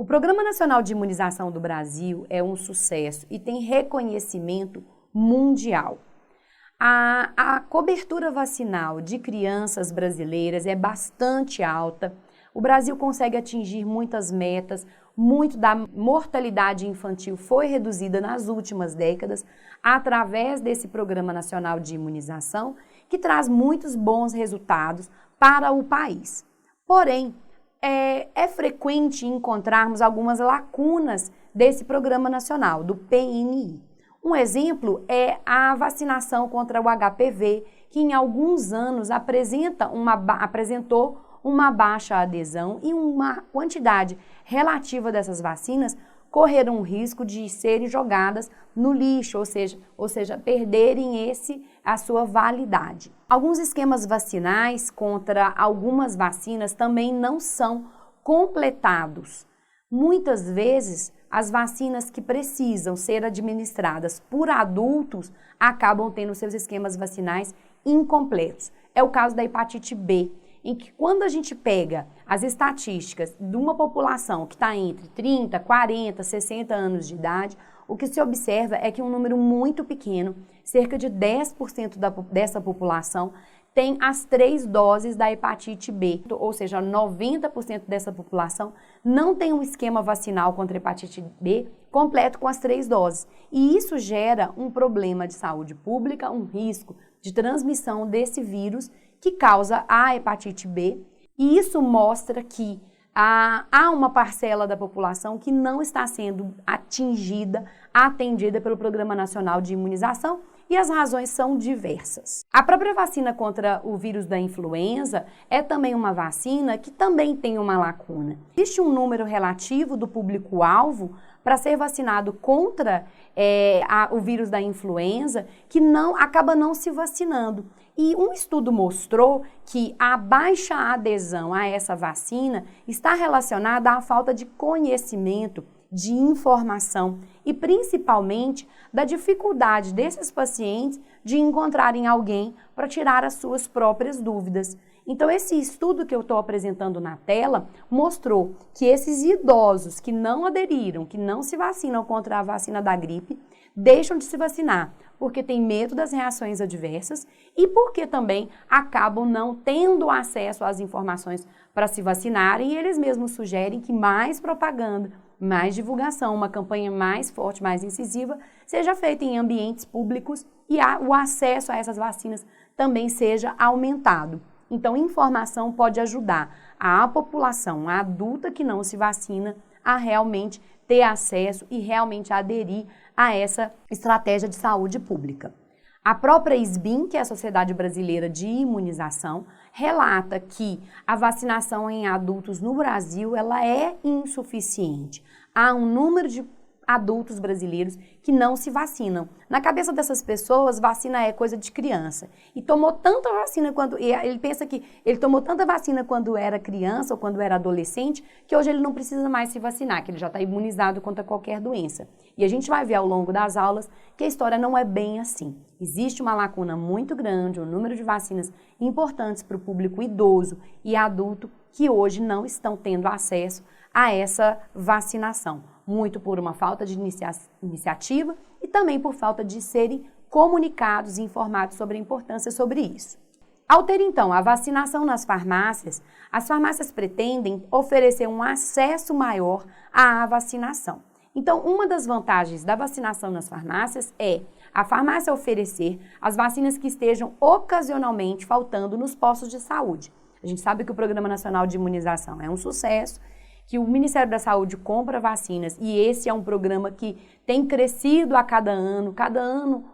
Programa Nacional de Imunização do Brasil é um sucesso e tem reconhecimento mundial. A cobertura vacinal de crianças brasileiras é bastante alta. O Brasil consegue atingir muitas metas, muito da mortalidade infantil foi reduzida nas últimas décadas através desse Programa Nacional de Imunização, que traz muitos bons resultados para o país. Porém, é frequente encontrarmos algumas lacunas desse Programa Nacional, do PNI. Um exemplo é a vacinação contra o HPV, que em alguns anos apresentou uma baixa adesão e uma quantidade relativa dessas vacinas correram o risco de serem jogadas no lixo, ou seja, perderem a sua validade. Alguns esquemas vacinais contra algumas vacinas também não são completados. Muitas vezes, as vacinas que precisam ser administradas por adultos acabam tendo seus esquemas vacinais incompletos. É o caso da hepatite B, em que quando a gente pega as estatísticas de uma população que está entre 30, 40, 60 anos de idade, o que se observa é que um número muito pequeno, cerca de 10% dessa população, tem as 3 doses da hepatite B, ou seja, 90% dessa população não tem um esquema vacinal contra a hepatite B completo com as 3 doses. E isso gera um problema de saúde pública, um risco de transmissão desse vírus que causa a hepatite B, e isso mostra que há uma parcela da população que não está sendo atendida pelo Programa Nacional de Imunização, e as razões são diversas. A própria vacina contra o vírus da influenza é também uma vacina que também tem uma lacuna. Existe um número relativo do público-alvo para ser vacinado contra o vírus da influenza que acaba não se vacinando. E um estudo mostrou que a baixa adesão a essa vacina está relacionada à falta de conhecimento, de informação e principalmente da dificuldade desses pacientes de encontrarem alguém para tirar as suas próprias dúvidas. Então, esse estudo que eu estou apresentando na tela mostrou que esses idosos que não aderiram, que não se vacinam contra a vacina da gripe, deixam de se vacinar porque têm medo das reações adversas e porque também acabam não tendo acesso às informações para se vacinarem, e eles mesmos sugerem que mais propaganda, mais divulgação, uma campanha mais forte, mais incisiva, seja feita em ambientes públicos e o acesso a essas vacinas também seja aumentado. Então, informação pode ajudar a população adulta que não se vacina a realmente ter acesso e realmente aderir a essa estratégia de saúde pública. A própria SBIM, que é a Sociedade Brasileira de Imunização, relata que a vacinação em adultos no Brasil ela é insuficiente. Há um número de adultos brasileiros que não se vacinam. Na cabeça dessas pessoas, vacina é coisa de criança. E tomou tanta vacina ele pensa que ele tomou tanta vacina quando era criança ou quando era adolescente, que hoje ele não precisa mais se vacinar, que ele já está imunizado contra qualquer doença. E a gente vai ver ao longo das aulas que a história não é bem assim. Existe uma lacuna muito grande, um número de vacinas importantes para o público idoso e adulto que hoje não estão tendo acesso a essa vacinação. Muito por uma falta de iniciativa e também por falta de serem comunicados e informados sobre a importância sobre isso. Ao ter, então, a vacinação nas farmácias, as farmácias pretendem oferecer um acesso maior à vacinação. Então, uma das vantagens da vacinação nas farmácias é a farmácia oferecer as vacinas que estejam ocasionalmente faltando nos postos de saúde. A gente sabe que o Programa Nacional de Imunização é um sucesso, que o Ministério da Saúde compra vacinas e esse é um programa que tem crescido a cada ano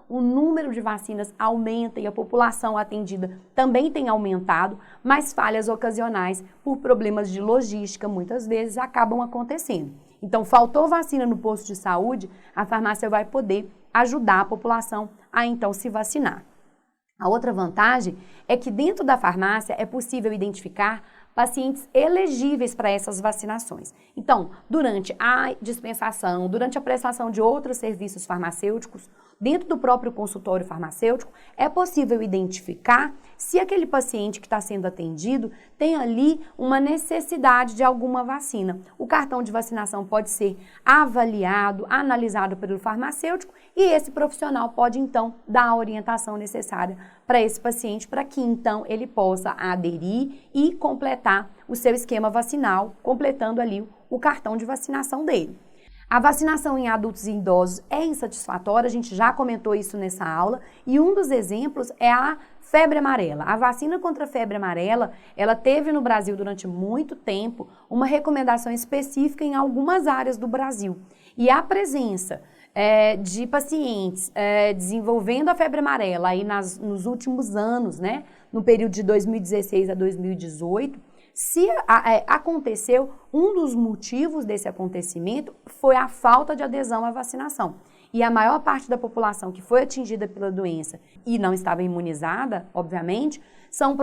o número de vacinas aumenta e a população atendida também tem aumentado, mas falhas ocasionais por problemas de logística muitas vezes acabam acontecendo. Então, faltou vacina no posto de saúde, a farmácia vai poder ajudar a população a então se vacinar. A outra vantagem é que dentro da farmácia é possível identificar pacientes elegíveis para essas vacinações. Então, durante a dispensação, durante a prestação de outros serviços farmacêuticos, dentro do próprio consultório farmacêutico, é possível identificar se aquele paciente que está sendo atendido tem ali uma necessidade de alguma vacina. O cartão de vacinação pode ser avaliado, analisado pelo farmacêutico e esse profissional pode então dar a orientação necessária para esse paciente, para que então ele possa aderir e completar o seu esquema vacinal, completando ali o cartão de vacinação dele. A vacinação em adultos e idosos é insatisfatória, a gente já comentou isso nessa aula, e um dos exemplos é a febre amarela. A vacina contra a febre amarela, ela teve no Brasil durante muito tempo uma recomendação específica em algumas áreas do Brasil. E a presença de pacientes desenvolvendo a febre amarela aí nos últimos anos, né, no período de 2016 a 2018, se aconteceu, um dos motivos desse acontecimento foi a falta de adesão à vacinação. E a maior parte da população que foi atingida pela doença e não estava imunizada, obviamente, são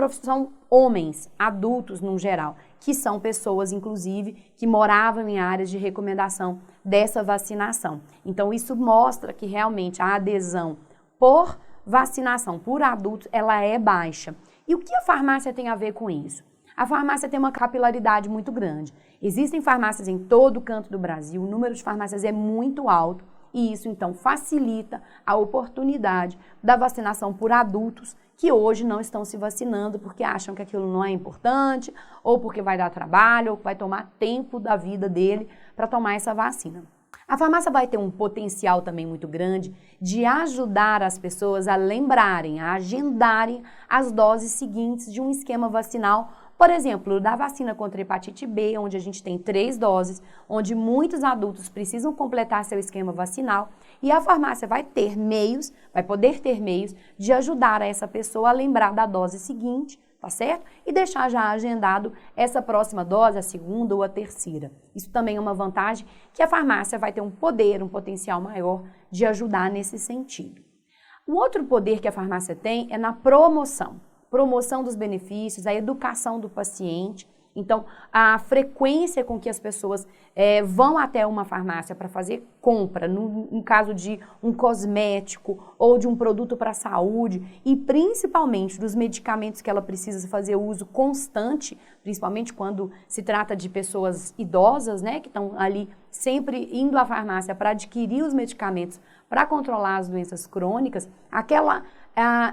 homens, adultos no geral, que são pessoas, inclusive, que moravam em áreas de recomendação dessa vacinação. Então, isso mostra que realmente a adesão por vacinação por adultos, ela é baixa. E o que a farmácia tem a ver com isso? A farmácia tem uma capilaridade muito grande. Existem farmácias em todo canto do Brasil, o número de farmácias é muito alto e isso então facilita a oportunidade da vacinação por adultos que hoje não estão se vacinando porque acham que aquilo não é importante ou porque vai dar trabalho ou vai tomar tempo da vida dele para tomar essa vacina. A farmácia vai ter um potencial também muito grande de ajudar as pessoas a lembrarem, a agendarem as doses seguintes de um esquema vacinal. Por exemplo, da vacina contra a hepatite B, onde a gente tem 3 doses, onde muitos adultos precisam completar seu esquema vacinal e a farmácia vai poder ter meios de ajudar essa pessoa a lembrar da dose seguinte, tá certo? E deixar já agendado essa próxima dose, a segunda ou a terceira. Isso também é uma vantagem que a farmácia vai ter um potencial maior de ajudar nesse sentido. O outro poder que a farmácia tem é na promoção dos benefícios, a educação do paciente. Então, a frequência com que as pessoas vão até uma farmácia para fazer compra, no caso de um cosmético ou de um produto para a saúde e principalmente dos medicamentos que ela precisa fazer uso constante, principalmente quando se trata de pessoas idosas, né, que estão ali sempre indo à farmácia para adquirir os medicamentos para controlar as doenças crônicas,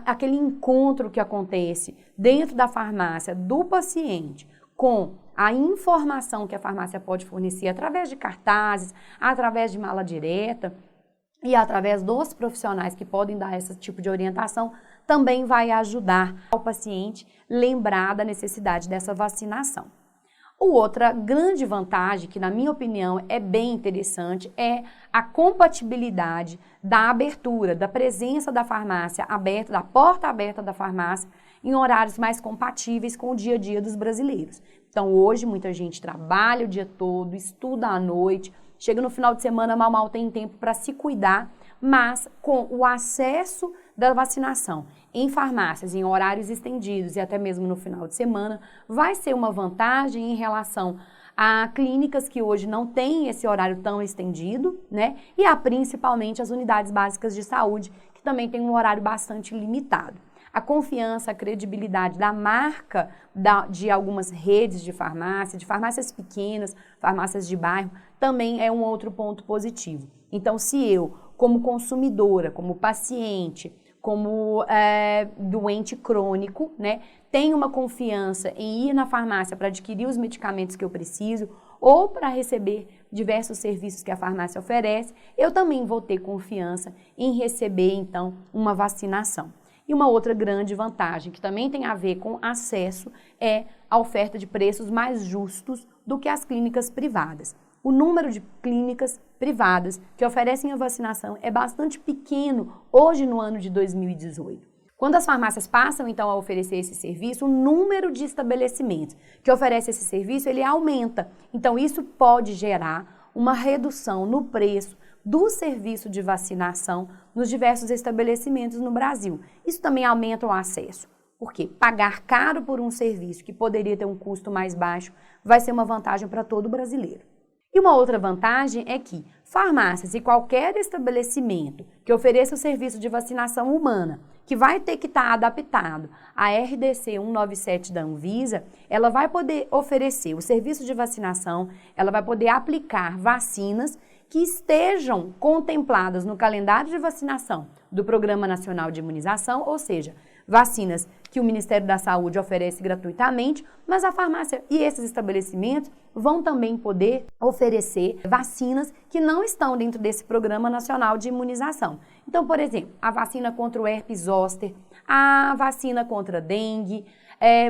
aquele encontro que acontece dentro da farmácia do paciente com a informação que a farmácia pode fornecer através de cartazes, através de mala direta e através dos profissionais que podem dar esse tipo de orientação, também vai ajudar o paciente lembrar da necessidade dessa vacinação. Outra grande vantagem, que na minha opinião é bem interessante, é a compatibilidade da abertura, da presença da farmácia aberta, da porta aberta da farmácia, em horários mais compatíveis com o dia a dia dos brasileiros. Então hoje muita gente trabalha o dia todo, estuda à noite, chega no final de semana, mal tem tempo para se cuidar, mas com o acesso da vacinação em farmácias, em horários estendidos e até mesmo no final de semana, vai ser uma vantagem em relação a clínicas que hoje não têm esse horário tão estendido, né? E a principalmente as unidades básicas de saúde, que também tem um horário bastante limitado. A confiança, a credibilidade da marca de algumas redes de farmácia, de farmácias pequenas, farmácias de bairro, também é um outro ponto positivo. Então, se eu, como consumidora, como paciente, como doente crônico, né, tenho uma confiança em ir na farmácia para adquirir os medicamentos que eu preciso ou para receber diversos serviços que a farmácia oferece, eu também vou ter confiança em receber, então, uma vacinação. E uma outra grande vantagem, que também tem a ver com acesso, é a oferta de preços mais justos do que as clínicas privadas. O número de clínicas privadas que oferecem a vacinação é bastante pequeno hoje no ano de 2018. Quando as farmácias passam, então, a oferecer esse serviço, o número de estabelecimentos que oferece esse serviço, ele aumenta. Então, isso pode gerar uma redução no preço do serviço de vacinação nos diversos estabelecimentos no Brasil. Isso também aumenta o acesso, porque pagar caro por um serviço que poderia ter um custo mais baixo vai ser uma vantagem para todo brasileiro. E uma outra vantagem é que farmácias e qualquer estabelecimento que ofereça o serviço de vacinação humana, que vai ter que estar adaptado à RDC 197 da Anvisa, ela vai poder oferecer o serviço de vacinação, ela vai poder aplicar vacinas que estejam contempladas no calendário de vacinação do Programa Nacional de Imunização, ou seja, vacinas que o Ministério da Saúde oferece gratuitamente, mas a farmácia e esses estabelecimentos vão também poder oferecer vacinas que não estão dentro desse Programa Nacional de Imunização. Então, por exemplo, a vacina contra o herpes zoster, a vacina contra a dengue,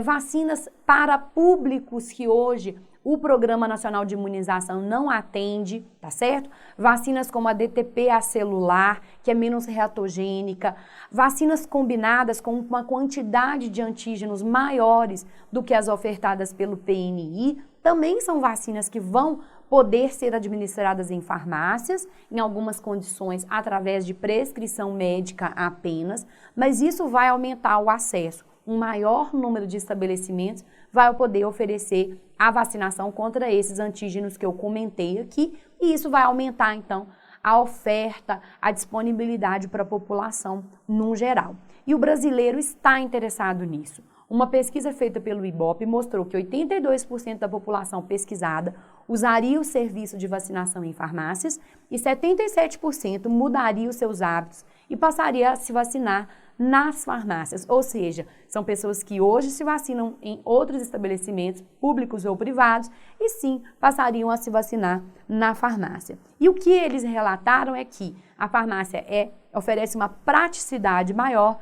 vacinas para públicos que hoje o Programa Nacional de Imunização não atende, tá certo? Vacinas como a DTP acelular, que é menos reatogênica, vacinas combinadas com uma quantidade de antígenos maiores do que as ofertadas pelo PNI, também são vacinas que vão poder ser administradas em farmácias, em algumas condições através de prescrição médica apenas, mas isso vai aumentar o acesso. Um maior número de estabelecimentos vai poder oferecer a vacinação contra esses antígenos que eu comentei aqui, e isso vai aumentar, então, a oferta, a disponibilidade para a população no geral. E o brasileiro está interessado nisso. Uma pesquisa feita pelo IBOP mostrou que 82% da população pesquisada usaria o serviço de vacinação em farmácias e 77% mudaria os seus hábitos e passaria a se vacinar nas farmácias, ou seja, são pessoas que hoje se vacinam em outros estabelecimentos públicos ou privados e sim passariam a se vacinar na farmácia. E o que eles relataram é que a farmácia oferece uma praticidade maior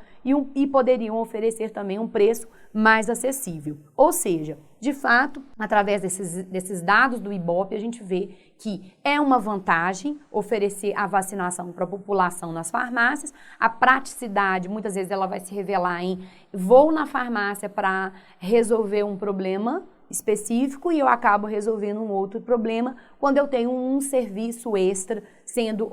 e poderiam oferecer também um preço mais acessível. Ou seja, de fato, através desses dados do IBOP, a gente vê que é uma vantagem oferecer a vacinação para a população nas farmácias. A praticidade, muitas vezes, ela vai se revelar em vou na farmácia para resolver um problema específico e eu acabo resolvendo um outro problema quando eu tenho um serviço extra sendo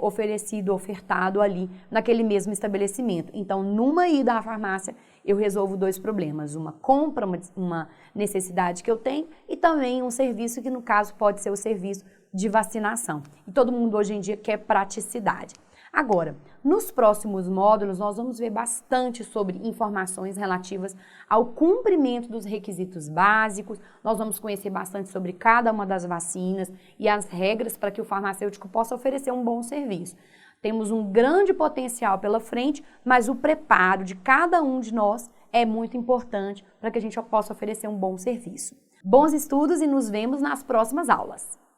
ofertado ali naquele mesmo estabelecimento. Então, numa ida à farmácia, eu resolvo dois problemas, uma compra, uma necessidade que eu tenho e também um serviço que, no caso, pode ser o serviço de vacinação. E todo mundo hoje em dia quer praticidade. Agora, nos próximos módulos, nós vamos ver bastante sobre informações relativas ao cumprimento dos requisitos básicos, nós vamos conhecer bastante sobre cada uma das vacinas e as regras para que o farmacêutico possa oferecer um bom serviço. Temos um grande potencial pela frente, mas o preparo de cada um de nós é muito importante para que a gente possa oferecer um bom serviço. Bons estudos e nos vemos nas próximas aulas!